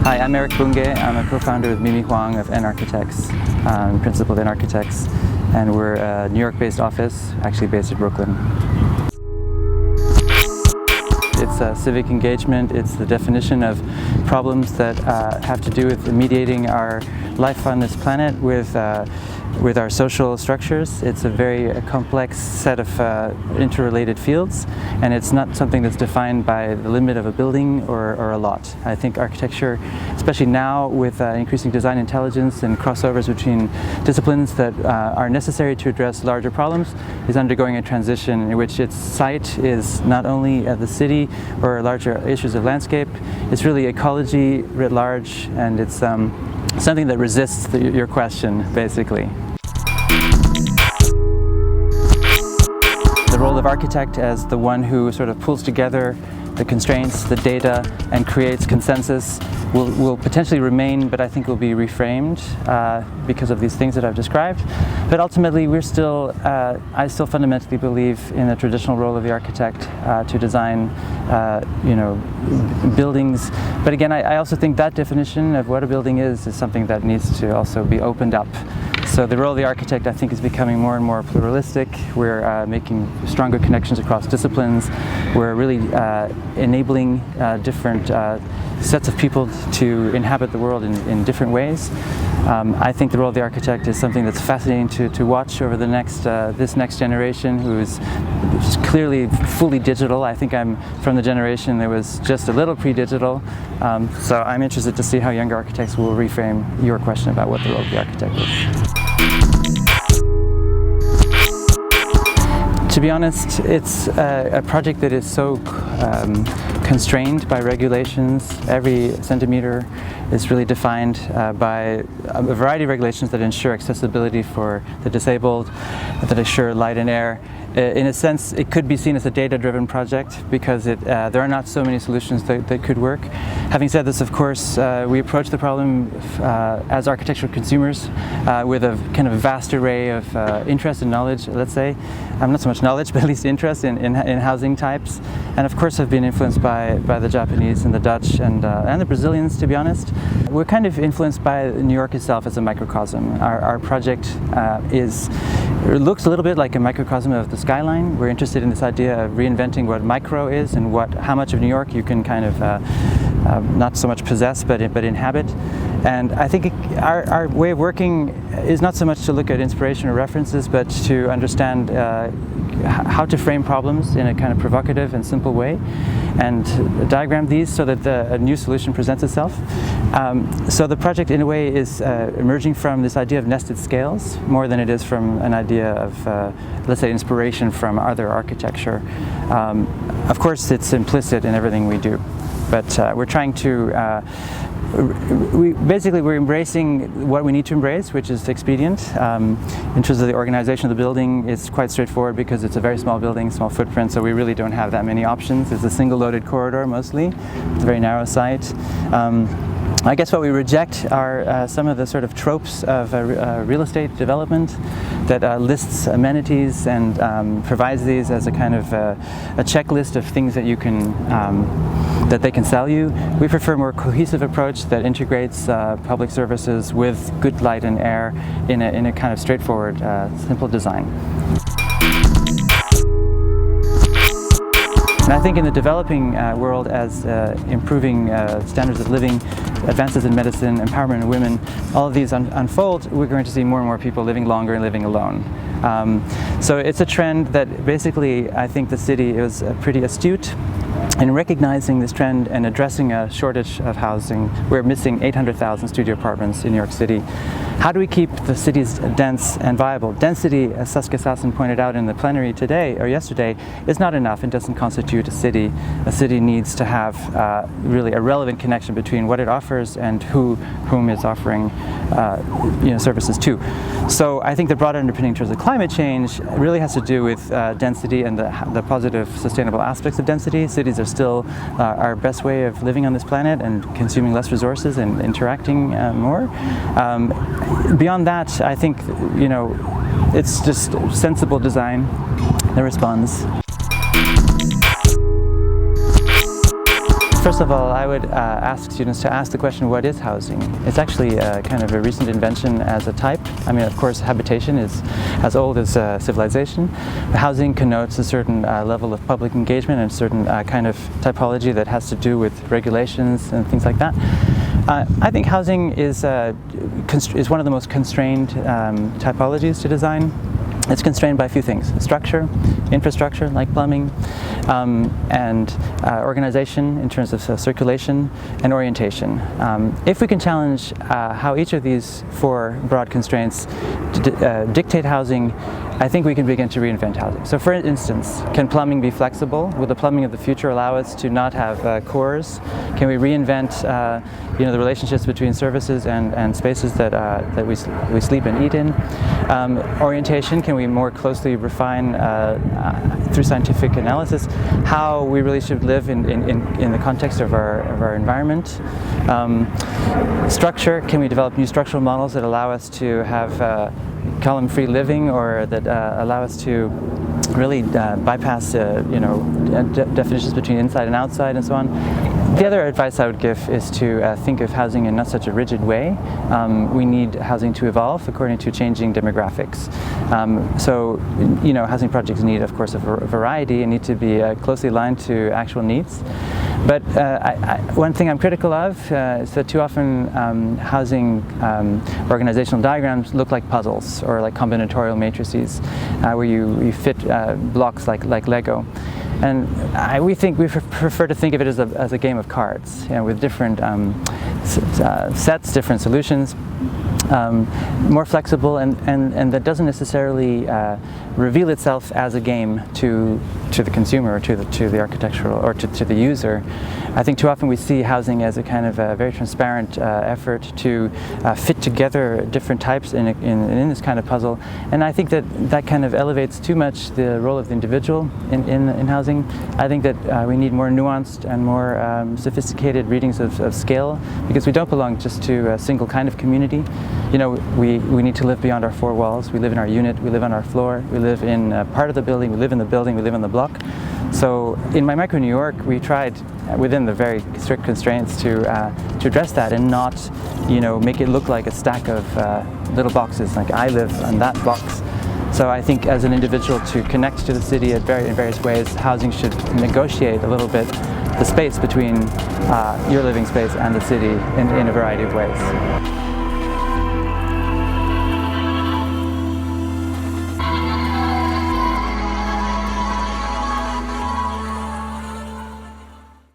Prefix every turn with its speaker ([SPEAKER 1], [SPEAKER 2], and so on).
[SPEAKER 1] Hi, I'm Eric Bunge. I'm a co-founder with Mimi Huang of nArchitects, principal of nArchitects, and we're a New York-based office, actually based in Brooklyn. It's civic engagement. It's the definition of problems that have to do with mediating our life on this planet with our social structures. It's a very complex set of interrelated fields, and it's not something that's defined by the limit of a building or a lot. I think architecture, especially now with increasing design intelligence and crossovers between disciplines that are necessary to address larger problems, is undergoing a transition in which its site is not only the city or larger issues of landscape, it's really ecology writ large, and it's something that resists your question, basically. The role of architect as the one who sort of pulls together the constraints, the data, and creates consensus will potentially remain, but I think will be reframed because of these things that I've described. But ultimately, I still fundamentally believe in the traditional role of the architect to design, buildings. But again, I also think that definition of what a building is something that needs to also be opened up. So the role of the architect, I think, is becoming more and more pluralistic. We're making stronger connections across disciplines. We're really enabling different sets of people to inhabit the world in different ways. I think the role of the architect is something that's fascinating to watch over the this next generation, who's clearly fully digital. I think I'm from the generation that was just a little pre-digital. So I'm interested to see how younger architects will reframe your question about what the role of the architect is. To be honest, it's a project that is so constrained by regulations. Every centimeter is really defined by a variety of regulations that ensure accessibility for the disabled, that assure light and air. In a sense, it could be seen as a data-driven project because there are not so many solutions that could work. Having said this, of course, we approach the problem as architectural consumers with a kind of vast array of interest and knowledge, let's say. Not so much knowledge, but at least interest in housing types. And of course, I've been influenced by the Japanese and the Dutch and the Brazilians, to be honest. We're kind of influenced by New York itself as a microcosm. Our project looks a little bit like a microcosm of the skyline. We're interested in this idea of reinventing what micro is and how much of New York you can kind of not so much possess but inhabit. And I think our way of working is not so much to look at inspiration or references, but to understand how to frame problems in a kind of provocative and simple way, and diagram these so that a new solution presents itself. So the project, in a way, is emerging from this idea of nested scales more than it is from an idea of, let's say, inspiration from other architecture. Of course, it's implicit in everything we do, but we're trying to we're embracing what we need to embrace, which is expedient. In terms of the organization of the building, it's quite straightforward because it's a very small building, small footprint, so we really don't have that many options. It's a single loaded corridor mostly. It's a very narrow site. I guess what we reject are some of the sort of tropes of real estate development that lists amenities and provides these as a kind of a checklist of things that you can that they can sell you. We prefer a more cohesive approach that integrates public services with good light and air in a kind of straightforward, simple design. And I think in the developing world, as improving standards of living, advances in medicine, empowerment of women, all of these unfold, we're going to see more and more people living longer and living alone. So it's a trend that basically I think the city is pretty astute in recognizing this trend and addressing a shortage of housing. We're missing 800,000 studio apartments in New York City. How do we keep the cities dense and viable? Density, as Saskia Sassen pointed out in the plenary today or yesterday, is not enough. It doesn't constitute a city. A city needs to have really a relevant connection between what it offers and whom it's offering services to. So I think the broader underpinning in terms of climate change really has to do with density and the positive sustainable aspects of density. Cities are still our best way of living on this planet and consuming less resources and interacting more. Beyond that, I think, it's just sensible design that responds. First of all, I would ask students to ask the question, what is housing? It's actually kind of a recent invention as a type. I mean, of course, habitation is as old as civilization. Housing connotes a certain level of public engagement and a certain kind of typology that has to do with regulations and things like that. I think housing is one of the most constrained typologies to design. It's constrained by a few things: structure, infrastructure like plumbing, and organization in terms of circulation and orientation. If we can challenge how each of these four broad constraints dictate housing, I think we can begin to reinvent housing. So for instance, can plumbing be flexible? Will the plumbing of the future allow us to not have cores? Can we reinvent the relationships between services and spaces that we sleep and eat in? Orientation, can we more closely refine through scientific analysis how we really should live in the context of our environment? Structure, can we develop new structural models that allow us to have column-free living, or that allow us to really bypass definitions between inside and outside and so on. The other advice I would give is to think of housing in not such a rigid way. We need housing to evolve according to changing demographics. Housing projects need, of course, a variety and need to be closely aligned to actual needs. But one thing I'm critical of is that too often housing organizational diagrams look like puzzles or like combinatorial matrices where you fit blocks like Lego. And we prefer to think of it as a game of cards, with different sets, different solutions, more flexible, and that doesn't necessarily reveal itself as a game to the consumer or to the architectural or to the user. I think too often we see housing as a kind of a very transparent effort to fit together different types in this kind of puzzle, and I think that kind of elevates too much the role of the individual in housing. I think that we need more nuanced and more sophisticated readings of scale, because we don't belong just to a single kind of community. We need to live beyond our four walls. We live in our unit, we live on our floor, we live in part of the building, we live in the building, we live on the block. So in my micro New York, we tried within the very strict constraints to address that and not make it look like a stack of little boxes, like I live on that box. So I think as an individual, to connect to the city in various ways, housing should negotiate a little bit the space between your living space and the city in a variety of ways.